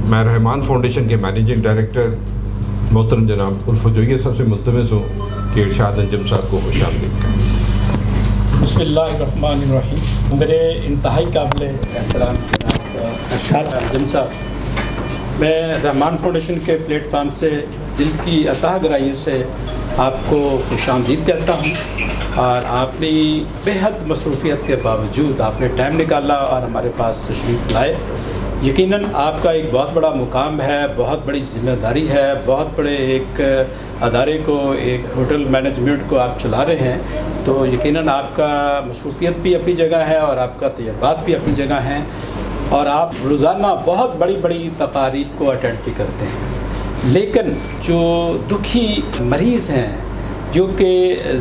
میں رحمان فاؤنڈیشن کے managing director محترم جناب الفجویہ صاحب سے ملتمس ہوں کہ ارشاد انجم صاحب کو خوش آمدید کریں۔ بسم اللہ الرحمن الرحیم۔ میرے انتہائی قابل احترام جناب ارشاد انجم صاحب، میں رحمان فاؤنڈیشن کے پلیٹ فارم سے دل کی عطا گرائی سے آپ کو خوش آمدید کہتا ہوں، اور آپ نے بے حد مصروفیت کے باوجود آپ نے ٹائم نکالا اور ہمارے پاس تشریف لائے۔ یقیناً آپ کا ایک بہت بڑا مقام ہے، بہت بڑی ذمہ داری ہے، بہت بڑے ایک ادارے کو، ایک ہوٹل مینجمنٹ کو آپ چلا رہے ہیں، تو یقیناً آپ کا مصروفیت بھی اپنی جگہ ہے اور آپ کا تجربات بھی اپنی جگہ ہیں، اور آپ روزانہ بہت بڑی بڑی تقاریب کو اٹینڈ بھی کرتے ہیں۔ لیکن جو دکھی مریض ہیں، جو کہ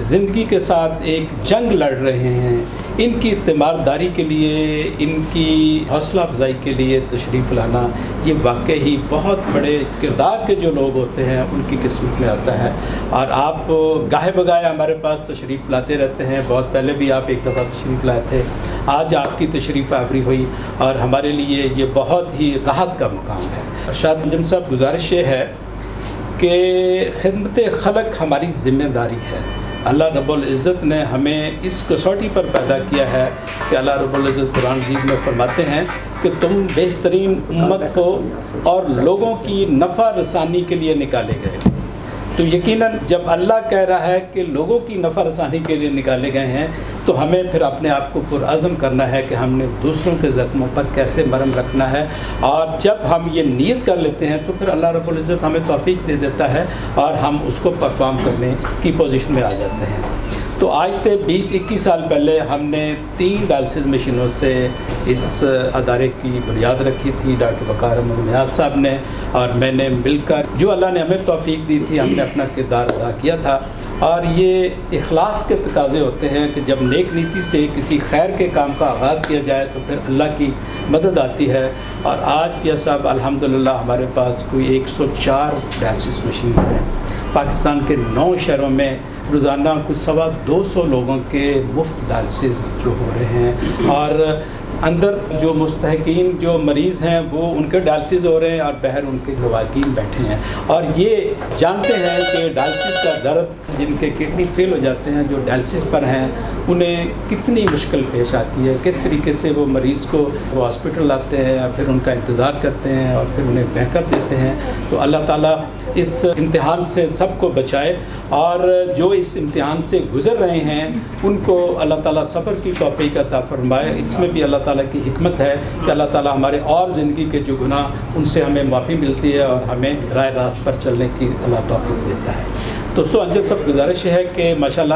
زندگی کے ساتھ ایک جنگ لڑ رہے ہیں، ان کی تیمارداری کے لیے، ان کی حوصلہ افزائی کے لیے تشریف لانا، یہ واقعی بہت بڑے کردار کے جو لوگ ہوتے ہیں ان کی قسمت میں آتا ہے، اور آپ گاہے بگاہے ہمارے پاس تشریف لاتے رہتے ہیں۔ بہت پہلے بھی آپ ایک دفعہ تشریف لائے تھے، آج آپ کی تشریف آوری ہوئی، اور ہمارے لیے یہ بہت ہی راحت کا مقام ہے۔ ارشاد انجم صاحب، گزارش یہ ہے کہ خدمت خلق ہماری ذمہ داری ہے۔ اللہ رب العزت نے ہمیں اس کسوٹی پر پیدا کیا ہے کہ اللہ رب العزت قرآن مجید میں فرماتے ہیں کہ تم بہترین امت ہو اور لوگوں کی نفع رسانی کے لیے نکالے گئے ہو۔ تو یقیناً جب اللہ کہہ رہا ہے کہ لوگوں کی نفع رسانی کے لیے نکالے گئے ہیں، تو ہمیں پھر اپنے آپ کو پرعزم کرنا ہے کہ ہم نے دوسروں کے زخموں پر کیسے مرہم رکھنا ہے، اور جب ہم یہ نیت کر لیتے ہیں تو پھر اللہ رب العزت ہمیں توفیق دے دیتا ہے اور ہم اس کو پرفارم کرنے کی پوزیشن میں آ جاتے ہیں۔ تو آج سے 20-21 سال پہلے ہم نے 3 ڈائلسس مشینوں سے اس ادارے کی بنیاد رکھی تھی۔ ڈاکٹر وقار احمد نیاز صاحب نے اور میں نے مل کر، جو اللہ نے ہمیں توفیق دی تھی، ہم نے اپنا کردار ادا کیا تھا، اور یہ اخلاص کے تقاضے ہوتے ہیں کہ جب نیک نیتی سے کسی خیر کے کام کا آغاز کیا جائے تو پھر اللہ کی مدد آتی ہے۔ اور آج پیا صاحب الحمدللہ ہمارے پاس کوئی 104 ڈائلسس مشین ہیں۔ پاکستان کے 9 شہروں میں روزانہ کچھ 225 لوگوں کے مفت ڈائلسس جو ہو رہے ہیں، اور اندر جو مستحقین، جو مریض ہیں، وہ ان کے ڈائلسس ہو رہے ہیں اور باہر ان کے لواحقین بیٹھے ہیں، اور یہ جانتے ہیں کہ ڈائلسس کا درد، جن کے کڈنی فیل ہو جاتے ہیں، جو ڈائلسس پر ہیں، انہیں کتنی مشکل پیش آتی ہے، کس طریقے سے وہ مریض کو وہ ہاسپٹل لاتے ہیں، پھر ان کا انتظار کرتے ہیں اور پھر انہیں بیک اپ دیتے ہیں۔ تو اللہ تعالیٰ اس امتحان سے سب کو بچائے، اور جو اس امتحان سے گزر رہے ہیں ان کو اللہ تعالیٰ صبر کی توفیق عطا فرمائے۔ اس میں بھی اللہ تعالیٰ کی حکمت ہے کہ اللہ تعالیٰ ہمارے اور زندگی کے جو گناہ، ان سے ہمیں معافی ملتی ہے اور ہمیں راہ راست پر چلنے کی اللہ توفیق دیتا ہے۔ تو انجم صاحب، گزارش ہے کہ ماشاءاللہ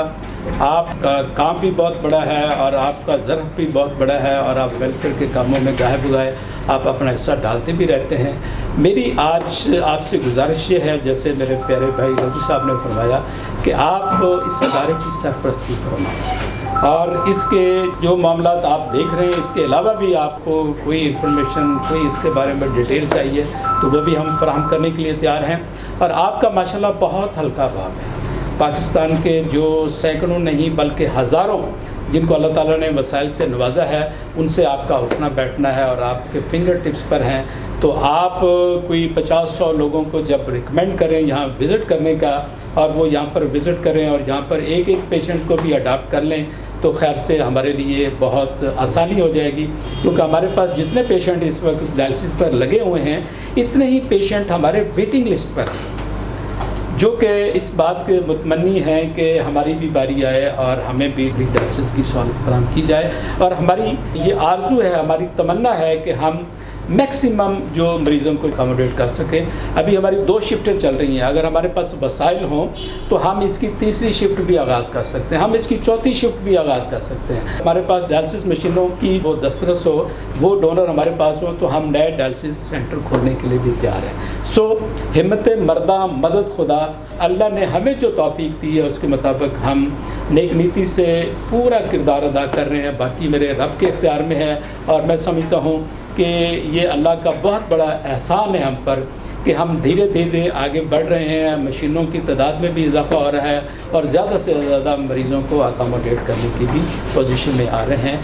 آپ کا کام بھی بہت بڑا ہے اور آپ کا ظرف بھی بہت بڑا ہے، اور آپ ویلفیئر کے کاموں میں گاہے بگاہے آپ اپنا حصہ ڈالتے بھی رہتے ہیں۔ میری آج آپ سے گزارش یہ ہے، جیسے میرے پیارے بھائی رضو صاحب نے فرمایا، کہ آپ اس ادارے کی سرپرستی فرمائیں، اور اس کے جو معاملات آپ دیکھ رہے ہیں، اس کے علاوہ بھی آپ کو کوئی انفارمیشن، کوئی اس کے بارے میں ڈیٹیل چاہیے تو وہ بھی ہم فراہم کرنے کے لیے تیار ہیں۔ اور آپ کا ماشاءاللہ بہت ہلکا باب ہے۔ پاکستان کے جو سینکڑوں نہیں بلکہ ہزاروں جن کو اللہ تعالیٰ نے وسائل سے نوازا ہے، ان سے آپ کا اٹھنا بیٹھنا ہے اور آپ کے فنگر ٹپس پر ہیں، تو آپ کوئی 50-100 لوگوں کو جب ریکمینڈ کریں یہاں وزٹ کرنے کا، اور وہ یہاں پر وزٹ کریں اور یہاں پر ایک پیشنٹ کو بھی اڈاپٹ کر لیں، تو خیر سے ہمارے لیے بہت آسانی ہو جائے گی، کیونکہ ہمارے پاس جتنے پیشنٹ اس وقت ڈائلسس پر لگے ہوئے ہیں، اتنے ہی پیشنٹ ہمارے ویٹنگ لسٹ پر ہیں، جو کہ اس بات کے متمنی ہیں کہ ہماری بھی باری آئے اور ہمیں بھی ڈائلسس کی سہولت فراہم کی جائے، اور ہماری یہ آرزو ہے، ہماری تمنا ہے کہ ہم میکسیمم جو مریضوں کو اکاموڈیٹ کر سکیں۔ ابھی ہماری 2 شفٹیں چل رہی ہیں، اگر ہمارے پاس وسائل ہوں تو ہم اس کی 3ری شفٹ بھی آغاز کر سکتے ہیں، ہم اس کی 4تھی شفٹ بھی آغاز کر سکتے ہیں۔ ہمارے پاس ڈائلسس مشینوں کی وہ دسترس ہو، وہ ڈونر ہمارے پاس ہو، تو ہم نئے ڈائلسس سینٹر کھولنے کے لیے بھی تیار ہیں۔ ہمت مرداں مدد خدا، اللہ نے ہمیں جو توفیق دی ہے اس کے مطابق ہم نیک نیتی سے پورا کردار ادا کر رہے ہیں، باقی میرے رب کے اختیار میں ہے، اور میں سمجھتا ہوں کہ یہ اللہ کا بہت بڑا احسان ہے ہم پر کہ ہم دھیرے دھیرے آگے بڑھ رہے ہیں، مشینوں کی تعداد میں بھی اضافہ ہو رہا ہے، اور زیادہ سے زیادہ مریضوں کو اکاموڈیٹ کرنے کی بھی پوزیشن میں آ رہے ہیں۔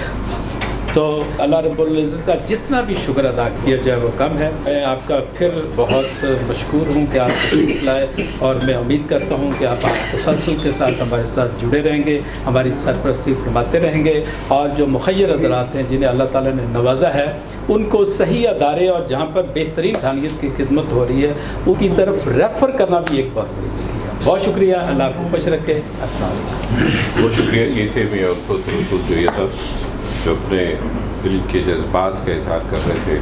تو اللہ رب العزت کا جتنا بھی شکر ادا کیا جائے وہ کم ہے. میں آپ کا پھر بہت مشکور ہوں کہ آپ تشریف لائے, اور میں امید کرتا ہوں کہ آپ تسلسل کے ساتھ ہمارے ساتھ جڑے رہیں گے, ہماری سرپرستی فرماتے رہیں گے, اور جو مخیر حضرات ہیں جنہیں اللہ تعالیٰ نے نوازا ہے ان کو صحیح ادارے اور جہاں پر بہترین انسانیت کی خدمت ہو رہی ہے ان کی طرف ریفر کرنا بھی ایک بہت بڑی نیکی ہے. بہت شکریہ, اللہ آپ کو خوش رکھے. السلام علیکم. بہت شکریہ. یہ تھے میں خود رسول جویہ صاحب جو اپنے دل کے جذبات کا اظہار کر رہے تھے.